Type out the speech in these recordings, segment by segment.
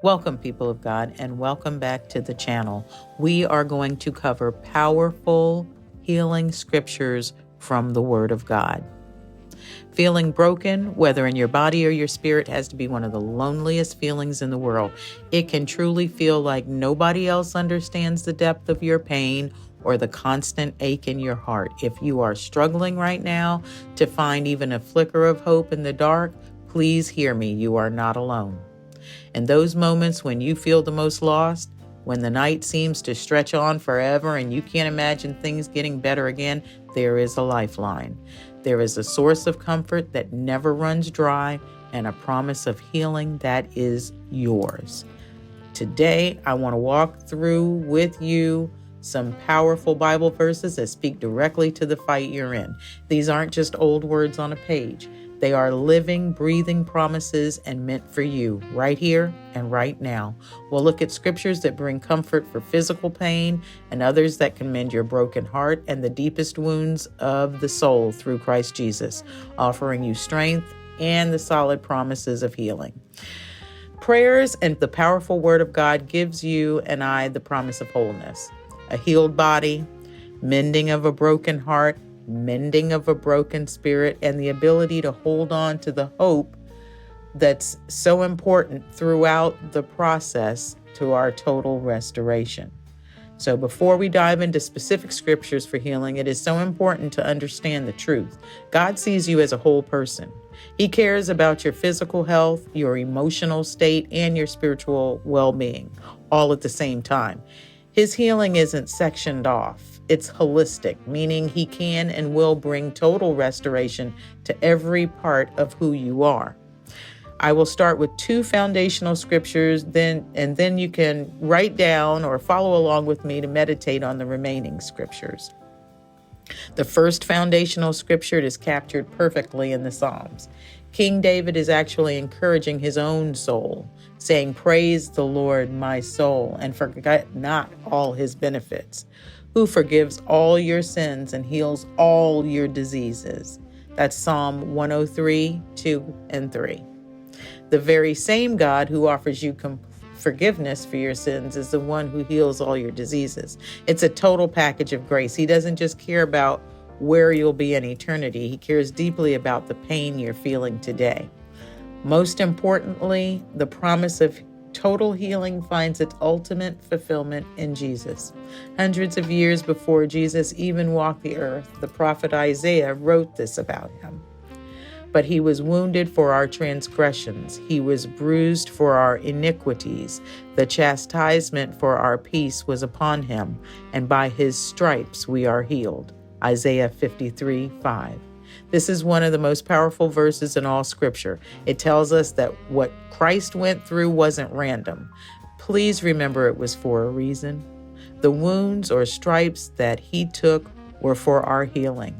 Welcome, people of God, and welcome back to the channel. We are going to cover powerful healing scriptures from the Word of God. Feeling broken, whether in your body or your spirit, has to be one of the loneliest feelings in the world. It can truly feel like nobody else understands the depth of your pain or the constant ache in your heart. If you are struggling right now to find even a flicker of hope in the dark, please hear me. You are not alone. In those moments when you feel the most lost, when the night seems to stretch on forever and you can't imagine things getting better again, there is a lifeline. There is a source of comfort that never runs dry and a promise of healing that is yours. Today, I want to walk through with you some powerful Bible verses that speak directly to the fight you're in. These aren't just old words on a page. They are living, breathing promises and meant for you right here and right now. We'll look at scriptures that bring comfort for physical pain and others that can mend your broken heart and the deepest wounds of the soul through Christ Jesus, offering you strength and the solid promises of healing. Prayers and the powerful Word of God gives you and I the promise of wholeness, a healed body, mending of a broken heart, mending of a broken spirit, and the ability to hold on to the hope that's so important throughout the process to our total restoration. So before we dive into specific scriptures for healing, it is so important to understand the truth. God sees you as a whole person. He cares about your physical health, your emotional state, and your spiritual well-being, all at the same time. His healing isn't sectioned off. It's holistic, meaning he can and will bring total restoration to every part of who you are. I will start with two foundational scriptures, then you can write down or follow along with me to meditate on the remaining scriptures. The first foundational scripture is captured perfectly in the Psalms. King David is actually encouraging his own soul, saying, "Praise the Lord, my soul, and forget not all his benefits, who forgives all your sins and heals all your diseases." That's Psalm 103, 2 and 3. The very same God who offers you forgiveness for your sins is the one who heals all your diseases. It's a total package of grace. He doesn't just care about where you'll be in eternity. He cares deeply about the pain you're feeling today. Most importantly, the promise of total healing finds its ultimate fulfillment in Jesus. Hundreds of years before Jesus even walked the earth, the prophet Isaiah wrote this about him. "But he was wounded for our transgressions. He was bruised for our iniquities. The chastisement for our peace was upon him, and by his stripes we are healed." Isaiah 53:5. This is one of the most powerful verses in all Scripture. It tells us that what Christ went through wasn't random. Please remember it was for a reason. The wounds or stripes that he took were for our healing.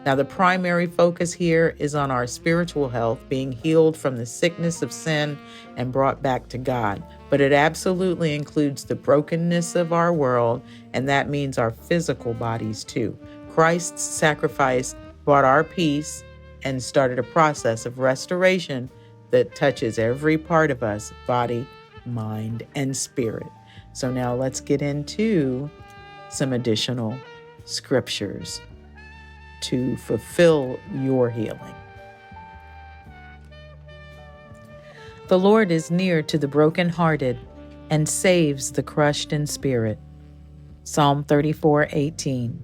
Now, the primary focus here is on our spiritual health, being healed from the sickness of sin and brought back to God. But it absolutely includes the brokenness of our world, and that means our physical bodies too. Christ's sacrifice brought our peace and started a process of restoration that touches every part of us, body, mind, and spirit. So now let's get into some additional scriptures to fulfill your healing. The Lord is near to the brokenhearted and saves the crushed in spirit. Psalm 34:18.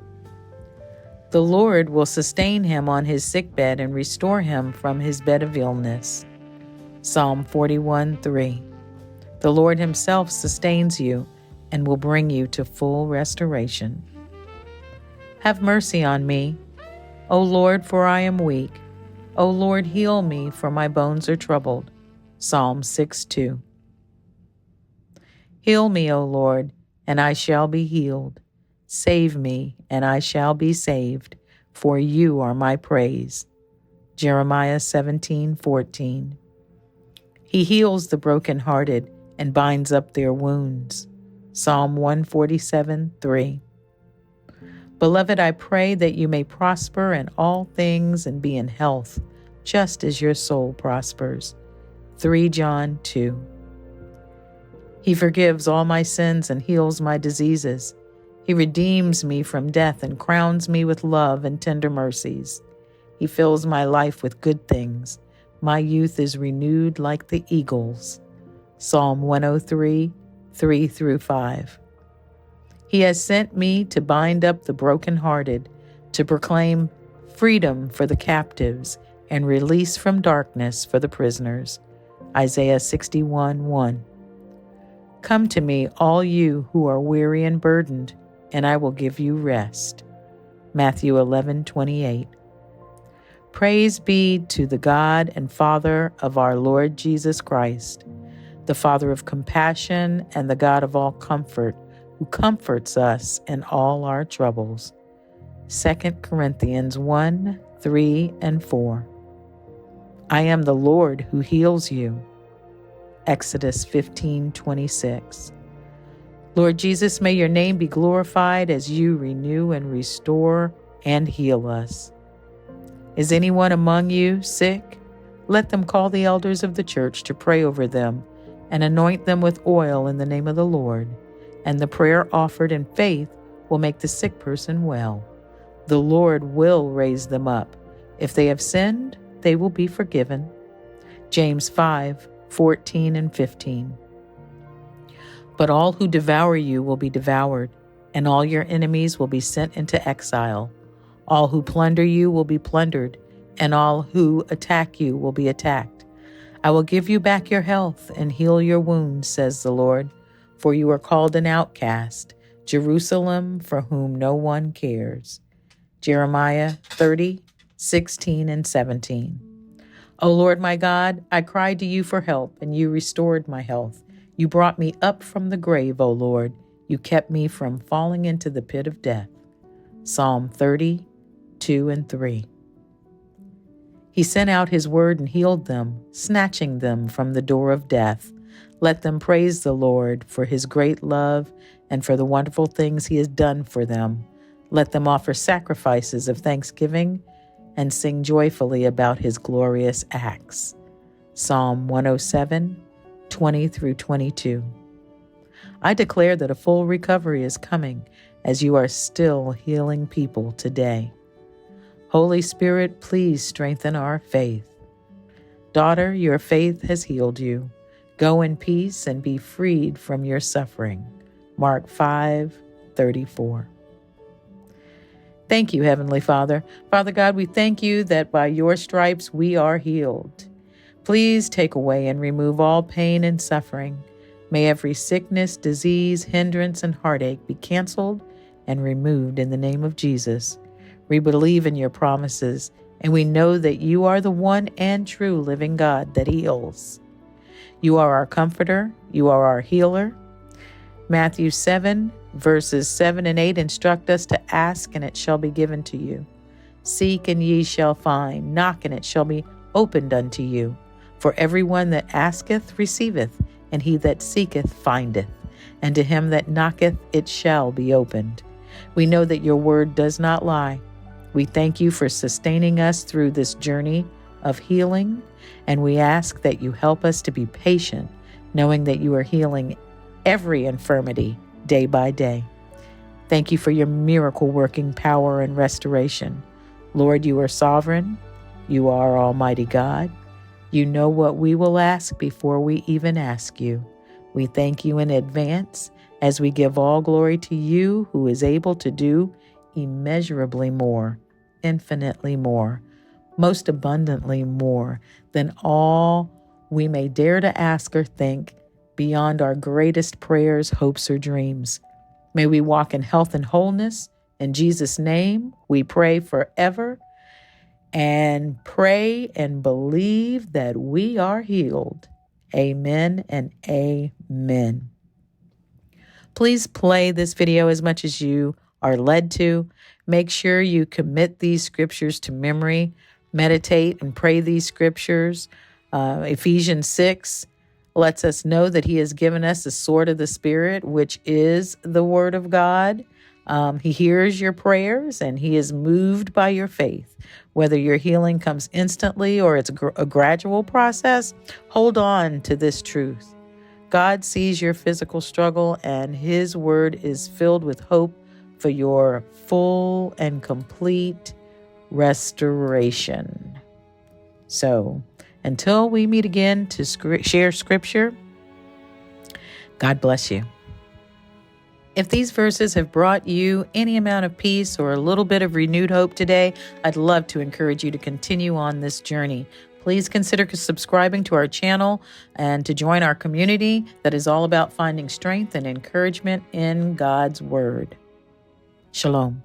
The Lord will sustain him on his sickbed and restore him from his bed of illness. Psalm 41:3. The Lord himself sustains you and will bring you to full restoration. Have mercy on me, O Lord, for I am weak. O Lord, heal me, for my bones are troubled. Psalm 6:2. Heal me, O Lord, and I shall be healed. Save me, and I shall be saved, for you are my praise. Jeremiah 17:14. He heals the brokenhearted and binds up their wounds. Psalm 147:3. Beloved, I pray that you may prosper in all things and be in health, just as your soul prospers. 3 John 2. He forgives all my sins and heals my diseases. He redeems me from death and crowns me with love and tender mercies. He fills my life with good things. My youth is renewed like the eagles. Psalm 103, 3 through 5. He has sent me to bind up the brokenhearted, to proclaim freedom for the captives and release from darkness for the prisoners. Isaiah 61:1. Come to me, all you who are weary and burdened, and I will give you rest. Matthew 11:28. Praise be to the God and Father of our Lord Jesus Christ, the Father of compassion and the God of all comfort, who comforts us in all our troubles. 2 Corinthians 1, 3, and 4. I am the Lord who heals you. Exodus 15:26. Lord Jesus, may your name be glorified as you renew and restore and heal us. Is anyone among you sick? Let them call the elders of the church to pray over them and anoint them with oil in the name of the Lord. And the prayer offered in faith will make the sick person well. The Lord will raise them up. If they have sinned, they will be forgiven. James 5:14 and 15. But all who devour you will be devoured, and all your enemies will be sent into exile. All who plunder you will be plundered, and all who attack you will be attacked. I will give you back your health and heal your wounds, says the Lord, for you are called an outcast, Jerusalem for whom no one cares. Jeremiah 30:16 and 17. O Lord my God, I cried to you for help, and you restored my health. You brought me up from the grave, O Lord. You kept me from falling into the pit of death. Psalm 30:2 and 3. He sent out his word and healed them, snatching them from the door of death. Let them praise the Lord for his great love and for the wonderful things he has done for them. Let them offer sacrifices of thanksgiving and sing joyfully about his glorious acts. Psalm 107:20 through 22. I declare that a full recovery is coming as you are still healing people today. Holy Spirit, please strengthen our faith. Daughter, your faith has healed you. Go in peace and be freed from your suffering. Mark 5:34. Thank you, Heavenly Father. Father God, we thank you that by your stripes we are healed. Please take away and remove all pain and suffering. May every sickness, disease, hindrance, and heartache be canceled and removed in the name of Jesus. We believe in your promises, and we know that you are the one and true living God that heals. You are our comforter. You are our healer. Matthew 7, verses 7 and 8 instruct us to ask, and it shall be given to you. Seek, and ye shall find. Knock, and it shall be opened unto you. For everyone that asketh receiveth, and he that seeketh findeth, and to him that knocketh it shall be opened. We know that your word does not lie. We thank you for sustaining us through this journey of healing, and we ask that you help us to be patient, knowing that you are healing every infirmity day by day. Thank you for your miracle-working power and restoration. Lord, you are sovereign. You are Almighty God. You know what we will ask before we even ask you. We thank you in advance as we give all glory to you who is able to do immeasurably more, infinitely more, most abundantly more than all we may dare to ask or think, beyond our greatest prayers, hopes, or dreams. May we walk in health and wholeness. In Jesus' name, we pray forever and pray and believe that we are healed. Amen and amen. Please play this video as much as you are led to. Make sure you commit these scriptures to memory. Meditate and pray these scriptures. Ephesians 6 lets us know that he has given us the sword of the Spirit, which is the word of God. He hears your prayers and he is moved by your faith. Whether your healing comes instantly or it's a gradual process, hold on to this truth. God sees your physical struggle, and His word is filled with hope for your full and complete restoration. So, until we meet again to share scripture, God bless you. If these verses have brought you any amount of peace or a little bit of renewed hope today, I'd love to encourage you to continue on this journey. Please consider subscribing to our channel and to join our community that is all about finding strength and encouragement in God's Word. Shalom.